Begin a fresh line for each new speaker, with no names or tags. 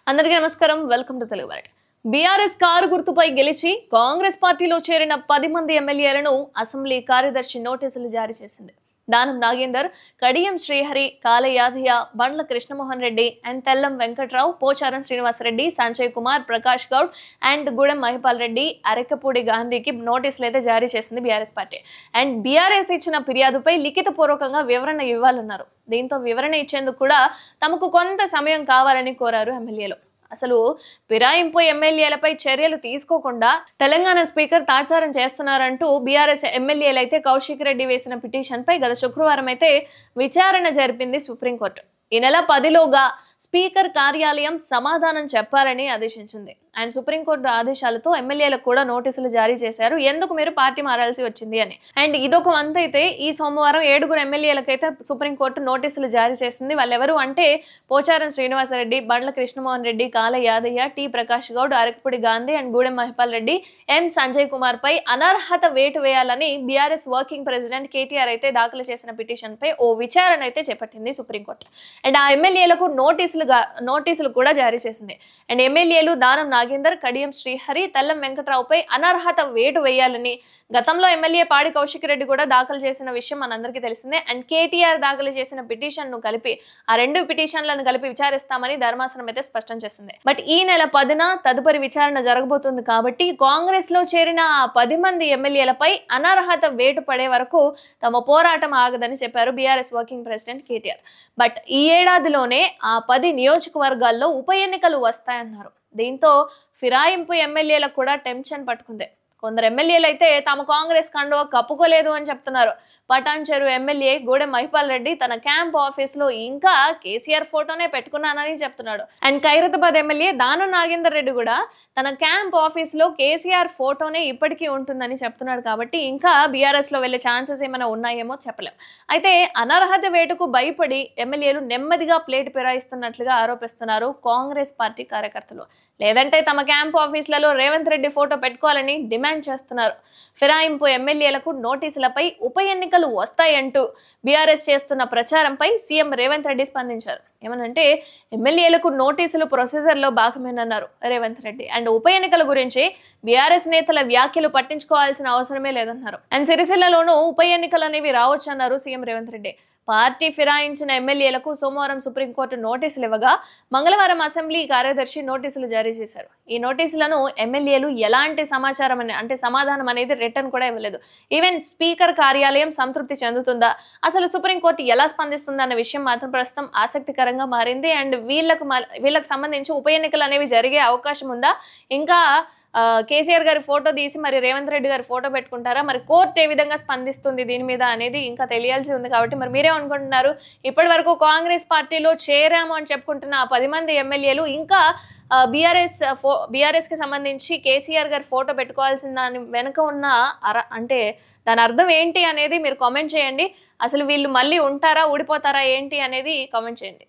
అందరికీ నమస్కారం. Welcome to Telugu world. BRS car గుర్తుపై గెలిచి కాంగ్రెస్ పార్టీలో చేరిన 10 మంది ఎమ్మెల్యేలను అసెంబ్లీ కార్యదర్శి నోటీసులు జారీ చేసింది. దానం నాగేందర్, కడియం శ్రీహరి, కాల యాదయ్య, బండ్ల కృష్ణమోహన్ రెడ్డి అండ్ తెల్లం వెంకట్రావు, పోచారం శ్రీనివాసరెడ్డి, సంజయ్ కుమార్, ప్రకాష్ గౌడ్ అండ్ గూడెం మహిపాల్ రెడ్డి, అరెక్కపూడి గాంధీకి నోటీసులు అయితే జారీ చేసింది బీఆర్ఎస్ పార్టీ. అండ్ బీఆర్ఎస్ ఇచ్చిన ఫిర్యాదుపై లిఖిత పూర్వకంగా వివరణ ఇవ్వాలన్నారు. దీంతో వివరణ ఇచ్చేందుకు కూడా తమకు కొంత సమయం కావాలని కోరారు ఎమ్మెల్యేలు. అసలు ఫిరాయింపు ఎమ్మెల్యేలపై చర్యలు తీసుకోకుండా తెలంగాణ స్పీకర్ తాత్సారం చేస్తున్నారంటూ బీఆర్ఎస్ ఎమ్మెల్యేలు అయితే కౌశిక్ రెడ్డి వేసిన పిటిషన్ పై గత శుక్రవారం అయితే విచారణ జరిపింది సుప్రీంకోర్టు. ఈ నెల 10లోగా స్పీకర్ కార్యాలయం సమాధానం చెప్పాలని ఆదేశించింది. అండ్ సుప్రీంకోర్టు ఆదేశాలతో ఎమ్మెల్యేలకు కూడా నోటీసులు జారీ చేశారు, ఎందుకు మీరు పార్టీ మారాల్సి వచ్చింది అని. అండ్ ఇదొక వంత అయితే ఈ సోమవారం 7 ఎమ్మెల్యేలకైతే సుప్రీంకోర్టు నోటీసులు జారీ చేసింది. వాళ్ళెవరు అంటే పోచారం శ్రీనివాసరెడ్డి, బండ్ల కృష్ణమోహన్ రెడ్డి, కాల యాదయ్య, టి ప్రకాష్ గౌడ్, అరకపూడి గాంధీ అండ్ గూడెం మహిపాల్ రెడ్డి, ఎం సంజయ్ కుమార్ పై అనర్హత వేటు వేయాలని బీఆర్ఎస్ వర్కింగ్ ప్రెసిడెంట్ కేటీఆర్ అయితే దాఖలు చేసిన పిటిషన్ పై ఓ విచారణ అయితే చేపట్టింది సుప్రీంకోర్టు. అండ్ ఆ ఎమ్మెల్యేలకు నోటీసులు కూడా జారీ చేసింది. అండ్ ఎమ్మెల్యేలు దానం నాగేందర్, కడియం శ్రీహరి, తెల్లం వెంకట్రావుపై అనర్హత వేటు వేయాలని గతంలో ఎమ్మెల్యే పాడి కౌశిక్ రెడ్డి కూడా దాఖలు చేసిన విషయం మనందరికీ తెలిసిందే. అండ్ కేటీఆర్ దాఖలు చేసిన పిటిషన్ ను కలిపి ఆ 2 పిటిషన్లను కలిపి విచారిస్తామని ధర్మాసనం అయితే స్పష్టం చేసింది. బట్ ఈ నెల 10న తదుపరి విచారణ జరగబోతుంది కాబట్టి కాంగ్రెస్ లో చేరిన 10 మంది ఎమ్మెల్యేలపై అనర్హత వేటు పడే వరకు తమ పోరాటం ఆగదని చెప్పారు BRS working president KTR. But ఈ ఏడాదిలోనే ఆ 10 నియోజకవర్గాల్లో ఉప ఎన్నికలు వస్తాయన్నారు. దీంతో ఫిరాయింపు ఎమ్మెల్యేలకు కూడా టెన్షన్ పట్టుకుంది. కొందరు ఎమ్మెల్యేలు అయితే తాము కాంగ్రెస్ కండువా కప్పుకోలేదు అని చెప్తున్నారు. పటాన్ చెరువు ఎమ్మెల్యే గూడెం మహిపాల్ రెడ్డి తన క్యాంప్ ఆఫీస్ లో ఇంకా కేసీఆర్ ఫోటోనే పెట్టుకున్నానని చెప్తున్నాడు. అండ్ ఖైరతాబాద్ ఎమ్మెల్యే దానం నాగేందర్ రెడ్డి కూడా తన క్యాంప్ ఆఫీస్ లో కేసీఆర్ ఫోటోనే ఇప్పటికీ ఉంటుందని చెప్తున్నాడు. కాబట్టి ఇంకా బీఆర్ఎస్ లో వెళ్లే ఛాన్సెస్ ఏమైనా ఉన్నాయేమో చెప్పలేం. అయితే అనర్హత వేటుకు భయపడి ఎమ్మెల్యేలు నెమ్మదిగా ప్లేట్ ఫిరాయిస్తున్నట్లుగా ఆరోపిస్తున్నారు కాంగ్రెస్ పార్టీ కార్యకర్తలు. లేదంటే తమ క్యాంప్ ఆఫీసులలో రేవంత్ రెడ్డి ఫోటో పెట్టుకోవాలని డిమాండ్ చేస్తున్నారు. ఫిరాయింపు ఎమ్మెల్యేలకు నోటీసులపై ఉప ఎన్నికలు వస్తాయంటూ బీఆర్ఎస్ చేస్తున్న ప్రచారంపై సీఎం రేవంత్ రెడ్డి స్పందించారు. ఏమనంటే ఎమ్మెల్యేలకు నోటీసులు ప్రొసీజర్ లో భాగమేనన్నారు రేవంత్ రెడ్డి. అండ్ ఉప ఎన్నికల గురించి బీఆర్ఎస్ నేతల వ్యాఖ్యలు పట్టించుకోవాల్సిన అవసరమే లేదన్నారు. అండ్ సిరిసిల్లలోనూ ఉప ఎన్నికలు అనేవి రావచ్చు అన్నారు సీఎం రేవంత్ రెడ్డి. పార్టీ ఫిరాయించిన ఎమ్మెల్యేలకు సోమవారం సుప్రీంకోర్టు నోటీసులు ఇవ్వగా మంగళవారం అసెంబ్లీ కార్యదర్శి నోటీసులు జారీ చేశారు. ఈ నోటీసులను ఎమ్మెల్యేలు ఎలాంటి సమాధానం అనేది రిటర్న్ కూడా ఇవ్వలేదు. ఈవెన్ స్పీకర్ కార్యాలయం సంతృప్తి చెందుతుందా, అసలు సుప్రీంకోర్టు ఎలా స్పందిస్తుందా అన్న విషయం మాత్రం ప్రస్తుతం ఆసక్తికరంగా మారింది. అండ్ వీళ్ళకు సంబంధించి ఉప ఎన్నికలు అనేవి జరిగే అవకాశం ఉందా, ఇంకా కేసీఆర్ గారి ఫోటో తీసి మరి రేవంత్ రెడ్డి గారి ఫోటో పెట్టుకుంటారా, మరి కోర్టు ఏ విధంగా స్పందిస్తుంది దీని మీద అనేది ఇంకా తెలియాల్సి ఉంది. కాబట్టి మరి మీరేమనుకుంటున్నారు? ఇప్పటి వరకు కాంగ్రెస్ పార్టీలో చేరాము అని చెప్పుకుంటున్న 10 మంది ఎమ్మెల్యేలు ఇంకా బీఆర్ఎస్ కి సంబంధించి కేసీఆర్ గారి ఫోటో పెట్టుకోవాల్సిన దాని వెనుక ఉన్న దాని అర్థం ఏంటి అనేది మీరు కామెంట్ చేయండి. అసలు వీళ్ళు మళ్ళీ ఉంటారా, ఊడిపోతారా ఏంటి అనేది కామెంట్ చేయండి.